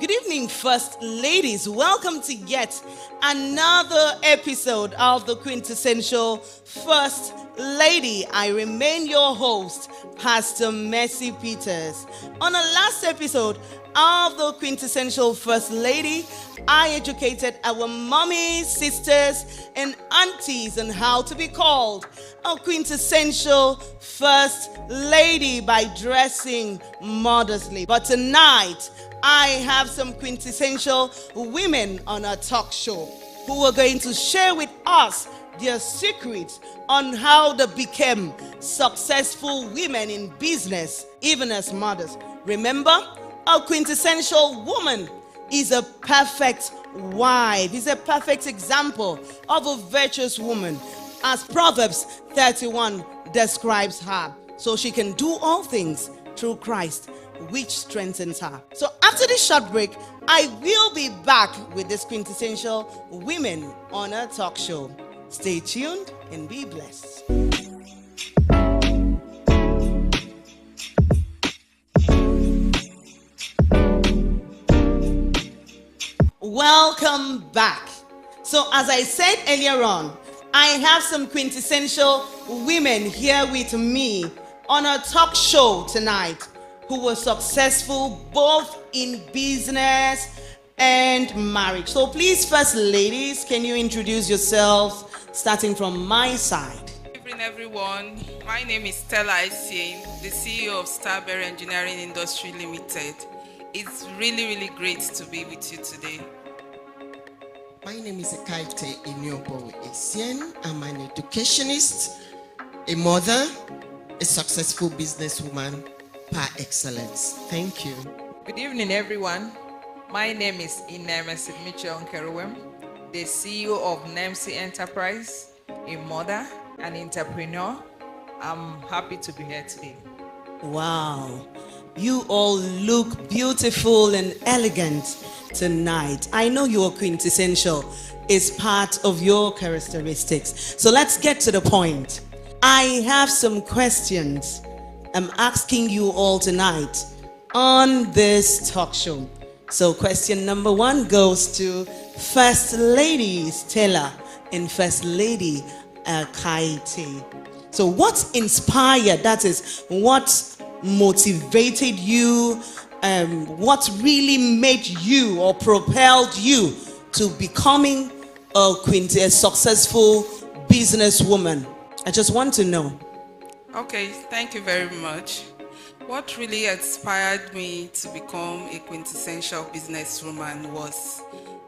Good evening, First Ladies. Welcome to yet another episode of the Quintessential First Lady. I remain your host, Pastor Mercy Peters. On the last episode of the Quintessential First Lady, I educated our mommies, sisters, and aunties on how to be called a quintessential First Lady by dressing modestly. But tonight, I have some quintessential women on our talk show who are going to share with us their secrets on how they became successful women in business, even as mothers. Remember, a quintessential woman is a perfect wife, is a perfect example of a virtuous woman, as Proverbs 31 describes her. So she can do all things through Christ, which strengthens her. So after this short break, I will be back with this quintessential women on a talk show. Stay tuned and be blessed. Welcome back. So as I said earlier on, I have some quintessential women here with me on a talk show tonight who were successful both in business and marriage. So please, First Ladies, can you introduce yourselves, starting from my side? Good evening, everyone. My name is Stella Isien, the CEO of Starberry Engineering Industry Limited. It's really great to be with you today. My name is Ekaite Inyobo Esien. I'm an educationist, a mother, a successful businesswoman par excellence. Thank you. Good evening, everyone. My name is Inemesi Mitchell Nkeruwem, the CEO of Nemsi Enterprise, a mother, an entrepreneur. I'm happy to be here today. Wow, you all look beautiful and elegant tonight. I know your quintessential is part of your characteristics. So let's get to the point. I have some questions I'm asking you all tonight on this talk show. So question number one goes to First Lady Stella and First Lady Kaite. So what inspired, that is, what motivated you, what really made you or propelled you to becoming a successful businesswoman? I just want to know. Okay, thank you very much. What really inspired me to become a quintessential businesswoman was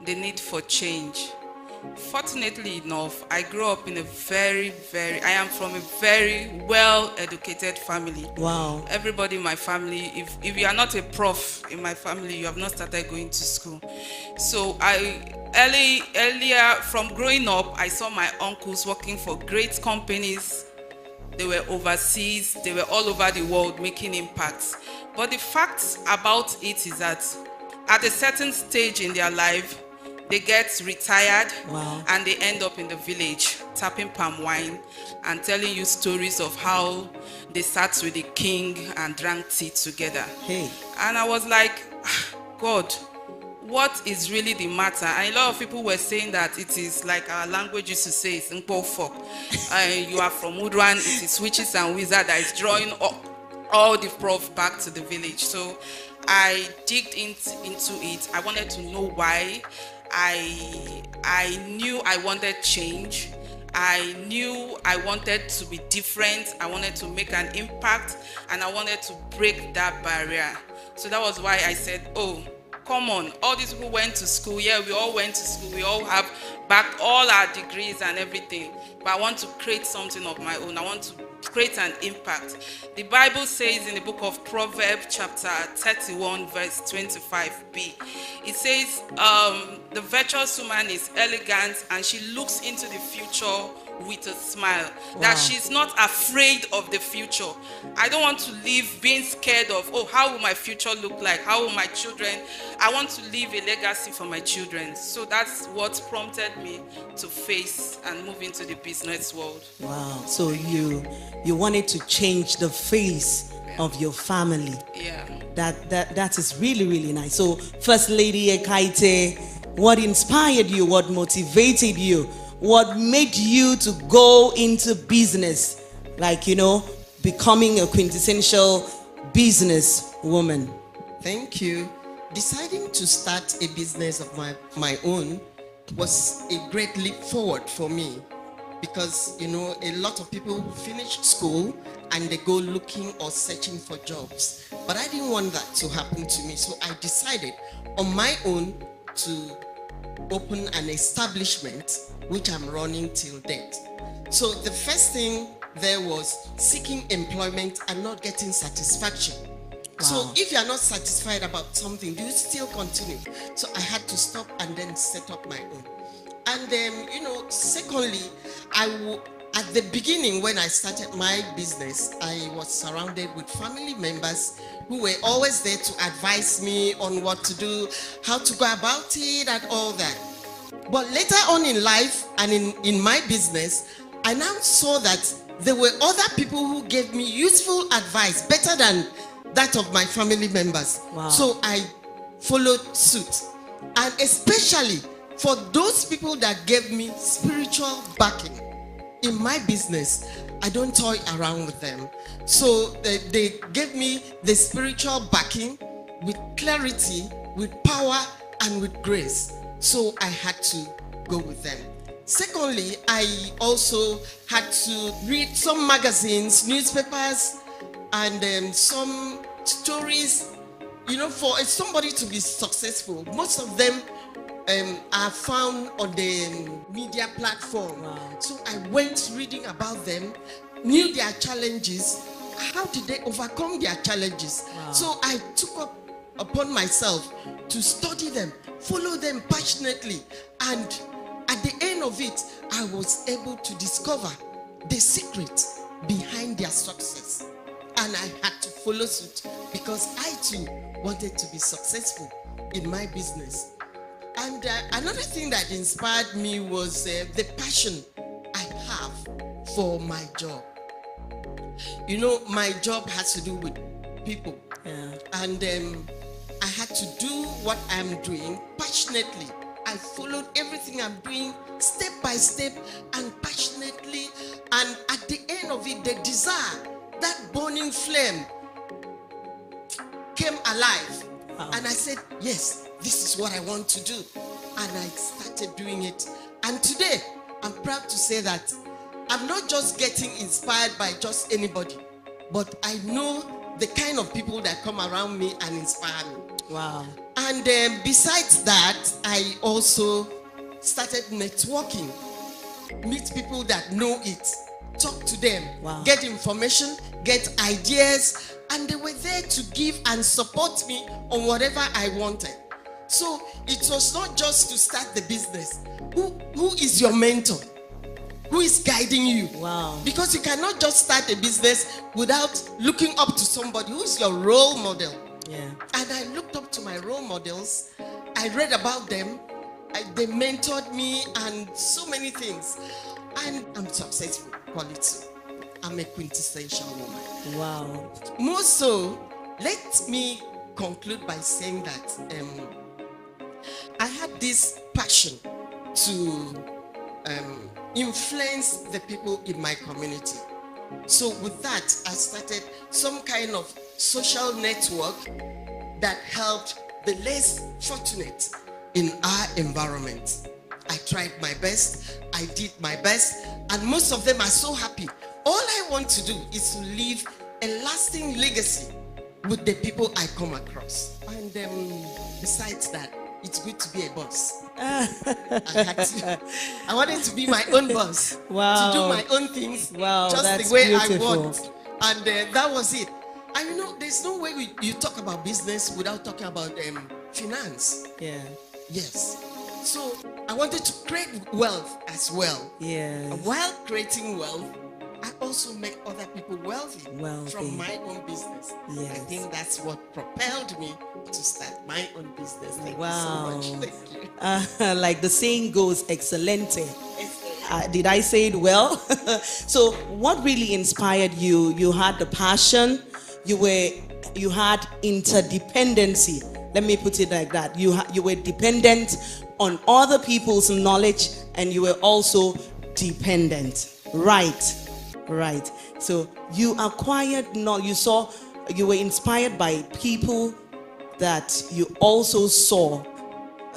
the need for change. Fortunately enough, I grew up in I am from a very well-educated family. Wow. Everybody in my family, if you are not a prof in my family, you have not started going to school. So earlier from growing up, I saw my uncles working for great companies. They were overseas, they were all over the world making impacts. But the fact about it is that at a certain stage in their life, they get retired. Wow. And they end up in the village tapping palm wine and telling you stories of how they sat with the king and drank tea together. Hey. And I was like, God, what is really the matter? And a lot of people were saying that it is like our language used to say, it's Nkpofok. You are from Woodwan, it is witches and wizards that is drawing all the prof back to the village. So I digged into it. I wanted to know why. I knew I wanted change. I knew I wanted to be different. I wanted to make an impact, and I wanted to break that barrier. So that was why I said, oh, come on, all these people went to school. Yeah, we all went to school. We all have back all our degrees and everything. But I want to create something of my own. I want to create an impact. The Bible says in the book of Proverbs chapter 31 verse 25b, it says the virtuous woman is elegant and she looks into the future with a smile. Wow. That she's not afraid of the future. I don't want to live being scared of, oh, how will my future look like? How will my children? I want to leave a legacy for my children. So that's what prompted me to face and move into the business world. Wow. So you wanted to change the face of your family. Yeah. That is really, really nice. So, First Lady Ekaite, what inspired you? What motivated you? What made you to go into business? Like, becoming a quintessential business woman. Thank you. Deciding to start a business of my own was a great leap forward for me, because a lot of people finish school and they go looking or searching for jobs, but I didn't want that to happen to me. So I decided on my own to open an establishment which I'm running till date. So the first thing there was seeking employment and not getting satisfaction. So if you are not satisfied about something, do you still continue? So I had to stop and then set up my own. And then, secondly, at the beginning when I started my business, I was surrounded with family members who were always there to advise me on what to do, how to go about it, and all that. But later on in life and in my business, I now saw that there were other people who gave me useful advice, better than that of my family members. Wow. So I followed suit. And especially for those people that gave me spiritual backing in my business, I don't toy around with them. So they gave me the spiritual backing with clarity, with power, and with grace. So I had to go with them. Secondly, I also had to read some magazines, newspapers, and some stories. For somebody to be successful, most of them are found on the media platform. Wow. So I went reading about them, knew their challenges, how did they overcome their challenges. Wow. So I took upon myself to study them, follow them passionately, and at the end of it, I was able to discover the secret behind their success. And I had to follow suit because I too wanted to be successful in my business. And another thing that inspired me was the passion I have for my job. My job has to do with people. Yeah. And I had to do what I'm doing passionately. I followed everything I'm doing step by step and passionately. And at the end of it, the desire, that burning flame came alive. Wow. And I said, yes, this is what I want to do. And I started doing it. And today, I'm proud to say that I'm not just getting inspired by just anybody, but I know the kind of people that come around me and inspire me. Wow. And besides that, I also started networking, meet people that know it, talk to them, Wow. get information, get ideas, and they were there to give and support me on whatever I wanted. So it was not just to start the business. Who is your mentor? Who is guiding you? Wow. Because you cannot just start a business without looking up to somebody. Who is your role model? Yeah. And I looked up to my role models. I read about them. They mentored me and so many things. And I'm successful. Call it so. I'm a quintessential woman. Wow. More so, let me conclude by saying that I had this passion to influence the people in my community. So with that, I started some kind of social network that helped the less fortunate in our environment. I tried my best, I did my best, and most of them are so happy. All I want to do is to leave a lasting legacy with the people I come across. And besides that, it's good to be a boss. I wanted to be my own boss. Wow. To do my own things. Wow, just that's the way beautiful. I want. And that was it. And there's no way you talk about business without talking about finance. Yeah. Yes. So I wanted to create wealth as well. Yeah. While creating wealth, I also make other people wealthy, Wealthy. from my own business. Yes. I think that's what propelled me to start my own business. Thank Wow. you so much. Thank you. Like the saying goes, excelente. Did I say it well? So what really inspired you? You had the passion, you had interdependency. Let me put it like that. You were dependent on other people's knowledge, and you were also dependent. Right. So you acquired knowledge. You were inspired by people that you also saw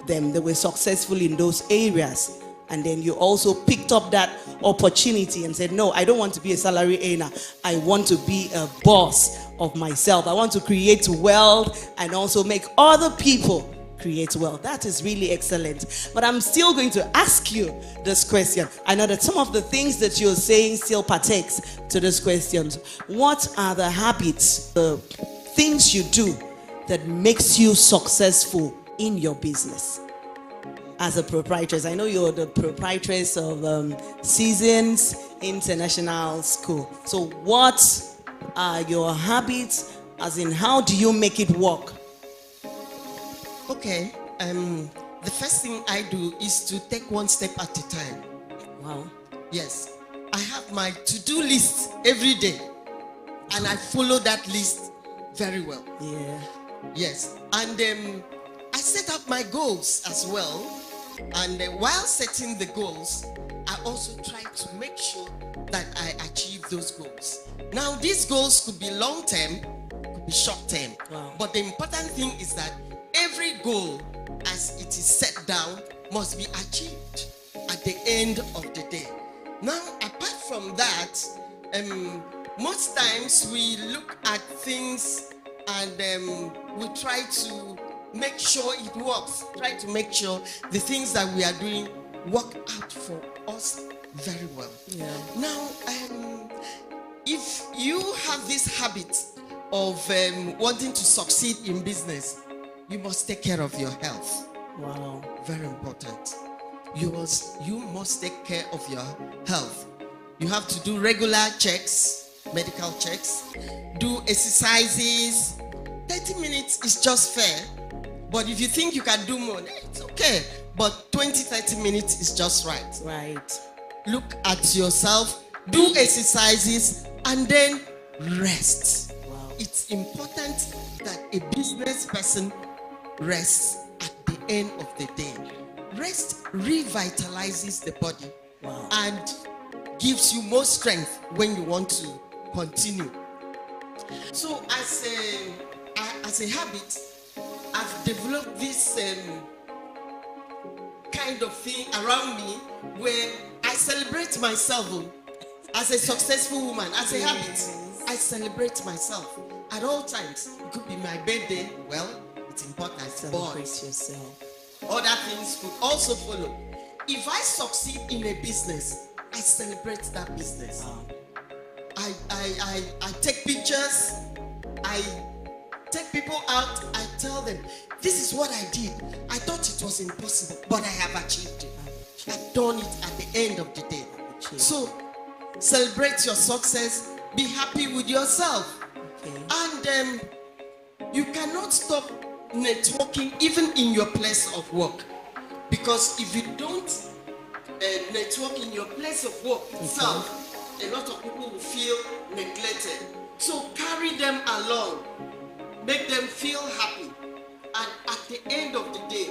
them. They were successful in those areas. And then you also picked up that opportunity and said, no, I don't want to be a salary earner. I want to be a boss of myself. I want to create wealth and also make other people create wealth. That is really excellent. But I'm still going to ask you this question. I know that some of the things that you're saying still partakes to this question. What are the habits, the things you do that makes you successful in your business? As a proprietress, I know you're the proprietress of Seasons International School. So what are your habits, as in how do you make it work? Okay, the first thing I do is to take one step at a time. Wow. Yes, I have my to-do list every day, and I follow that list very well. Yeah. Yes, and I set up my goals as well. And while setting the goals, I also try to make sure that I achieve those goals. Now, these goals could be long-term, could be short-term. Wow. But the important thing is that every goal, as it is set down, must be achieved at the end of the day. Now, apart from that, most times we look at things and we try to make sure it works. Try to make sure the things that we are doing work out for us very well. Yeah. Now, if you have this habit of wanting to succeed in business, you must take care of your health. Wow. Very important. You must take care of your health. You have to do regular checks, medical checks, do exercises. 30 minutes is just fair. But if you think you can do more, it's okay. But 20-30 minutes is just right. Right. Look at yourself, do exercises, and then rest. Wow. It's important that a business person rests at the end of the day. Rest revitalizes the body. Wow. And gives you more strength when you want to continue. So as a habit, I've developed this kind of thing around me where I celebrate myself as a successful woman. As a habit, I celebrate myself at all times. It could be my birthday. Well, it's important. Celebrate yourself. Other things could also follow. If I succeed in a business, I celebrate that business. Wow. I take pictures. I take people out. I tell them, this is what I did. I thought it was impossible, but I have achieved it. I've done it at the end of the day. So celebrate your success. Be happy with yourself. Okay. And you cannot stop networking even in your place of work, because if you don't network in your place of work itself, a lot of people will feel neglected. So carry them along, make them feel happy, and at the end of the day,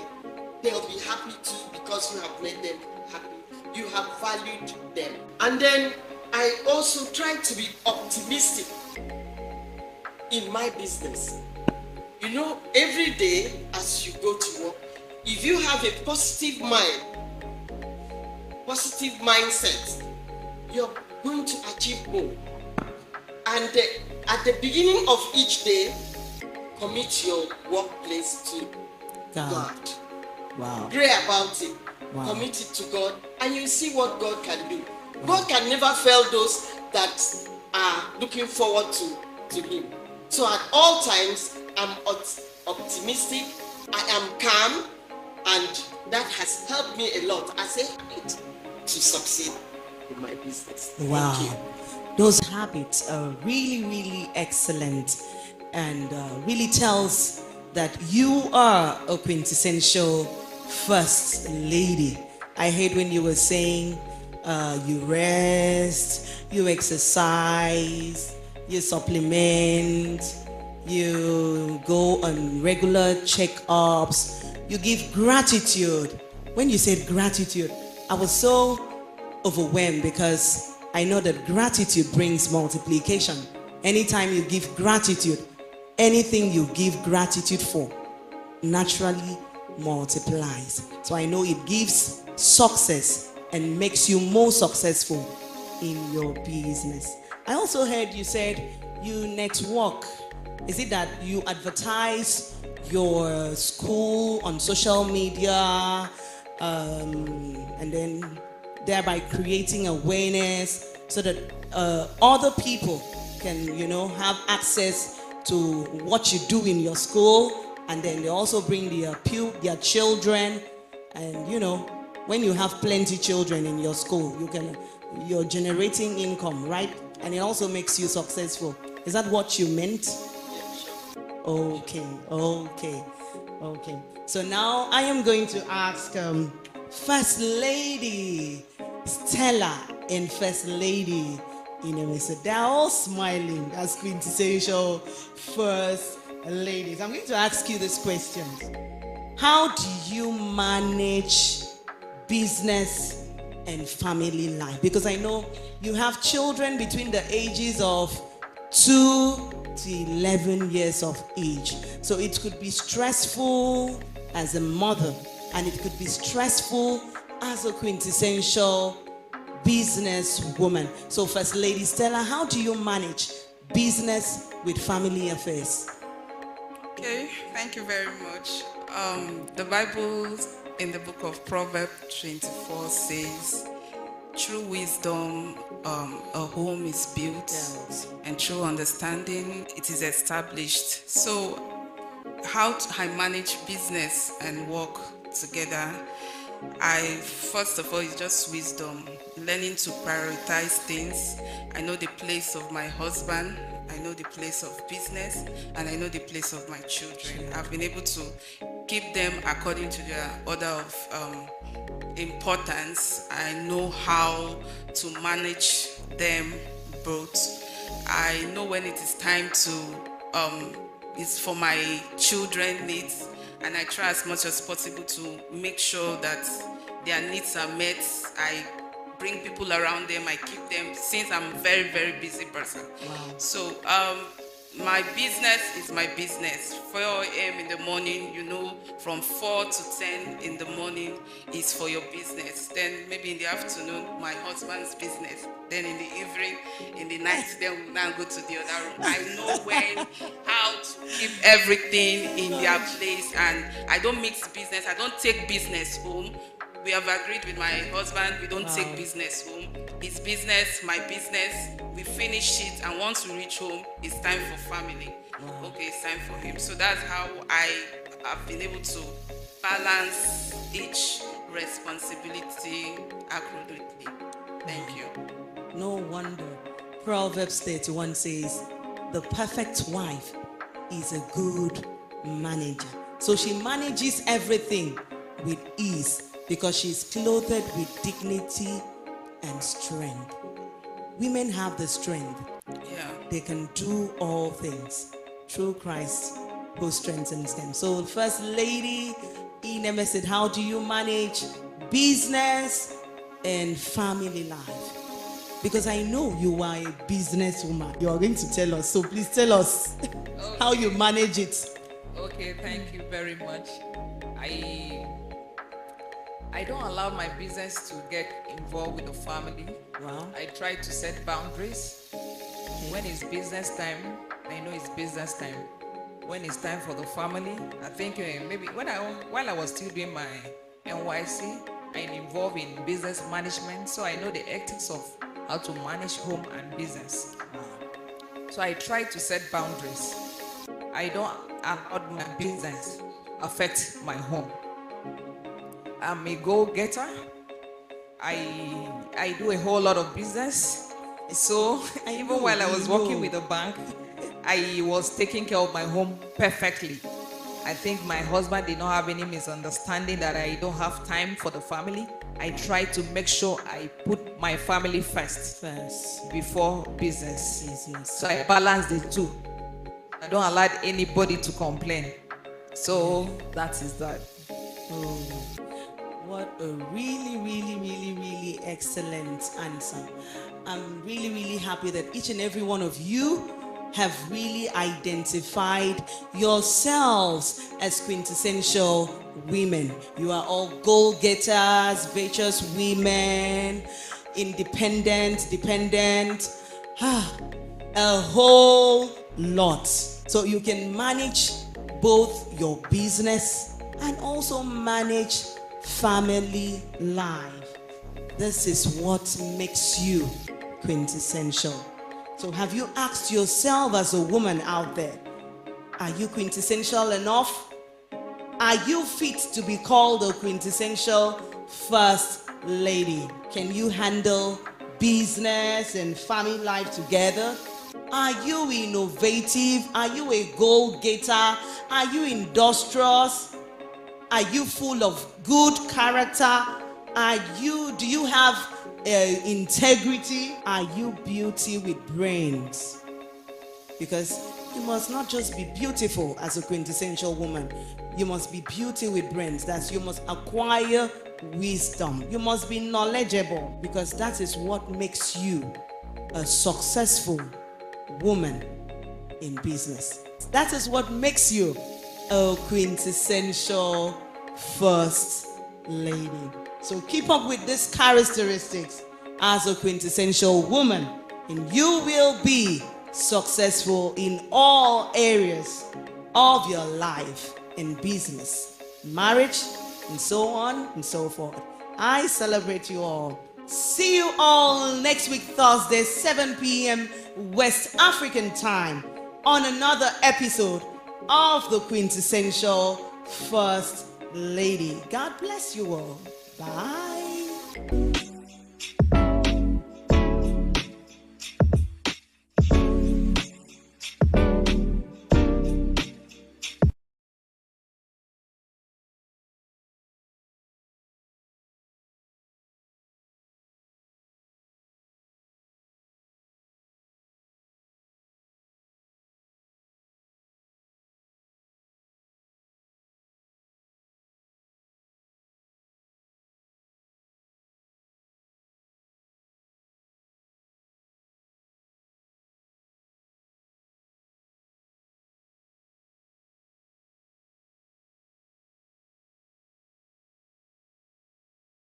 they'll be happy too, because you have made them happy. You have valued them. And then I also try to be optimistic in my business. You know, every day as you go to work, if you have a positive mindset, you're going to achieve more. And at the beginning of each day, commit your workplace to God. Wow. Pray about it. Wow. Commit it to God, and you see what God can do. God can never fail those that are looking forward to Him. So at all times, I'm optimistic, I am calm, and that has helped me a lot as a habit to succeed in my business. Wow. Thank you. Those habits are really, really excellent, and really tells that you are a quintessential first lady. I heard when you were saying you rest, you exercise, you supplement, you go on regular checkups, you give gratitude. When you said gratitude, I was so overwhelmed because I know that gratitude brings multiplication. Anytime you give gratitude, anything you give gratitude for naturally multiplies. So I know it gives success and makes you more successful in your business. I also heard you said you network. Is it that you advertise your school on social media, and then thereby creating awareness so that other people can, have access to what you do in your school, and then they also bring their children, and when you have plenty children in your school, you're generating income, right? And it also makes you successful. Is that what you meant? Okay. So now I am going to ask First Lady Stella and First Lady Inemese. They're all smiling as quintessential First Ladies. I'm going to ask you this question. How do you manage business and family life? Because I know you have children between the ages of 2 to 11 years of age. So it could be stressful as a mother, and it could be stressful as a quintessential business woman. So First Lady Stella, how do you manage business with family affairs? Okay, thank you very much. The Bible in the book of Proverbs 24 says, through wisdom, a home is built, and through understanding, it is established. So, how I manage business and work together, first of all, it's just wisdom, learning to prioritize things. I know the place of my husband, I know the place of business, and I know the place of my children. I've been able to keep them according to their order of importance. I know how to manage them both. I know when it is time to it's for my children needs, and I try as much as possible to make sure that their needs are met. I bring people around them, I keep them, since I'm a very, very busy person. Wow. So my business is my business. 4 a.m. in the morning, from 4 to 10 in the morning is for your business. Then maybe in the afternoon, my husband's business. Then in the evening, in the night, then we'll now go to the other room. I know how to keep everything in their place, and I don't mix business. I don't take business home. We have agreed with my husband, we don't take business home. His business, my business, we finish it, and once we reach home, it's time for family. Okay, it's time for him. So that's how I have been able to balance each responsibility accurately. Thank you. No wonder. Proverbs 31 says, the perfect wife is a good manager. So she manages everything with ease, because she's clothed with dignity and strength. Women have the strength. Yeah. They can do all things through Christ who strengthens them. So First Lady Ineme said, how do you manage business and family life? Because I know you are a businesswoman. You are going to tell us. So please tell us how you manage it. Okay, thank you very much. I don't allow my business to get involved with the family. Wow. I try to set boundaries. When it's business time, I know it's business time. When it's time for the family, I think maybe while I was still doing my NYC, I'm involved in business management, so I know the ethics of how to manage home and business. So I try to set boundaries. I don't allow my business affect my home. I'm a go-getter. I do a whole lot of business. So even while I was working with the bank, I was taking care of my home perfectly. I think my husband did not have any misunderstanding that I don't have time for the family. I try to make sure I put my family first before business. So I balance the two. I don't allow anybody to complain. So that is that. Oh, what a really, really, really, really excellent answer. I'm really, really happy that each and every one of you have really identified yourselves as quintessential women. You are all goal-getters, virtuous women, independent, dependent, a whole lot. So you can manage both your business and also manage family life. This is what makes you quintessential. So have you asked yourself as a woman out there, are you quintessential enough? Are you fit to be called a quintessential first lady? Can you handle business and family life together? Are you innovative? Are you a goal-getter? Are you industrious? Are you full of good character? Do you have integrity? Are you beauty with brains? Because you must not just be beautiful as a quintessential woman. You must be beauty with brains. That's, you must acquire wisdom. You must be knowledgeable, because that is what makes you a successful woman in business. That is what makes you a quintessential first lady. So keep up with these characteristics as a quintessential woman, and you will be successful in all areas of your life and business, marriage, and so on and so forth. I celebrate you all. See you all next week, Thursday, 7 p.m. West African time, on another episode of the Quintessential First Lady. God bless you all. Bye.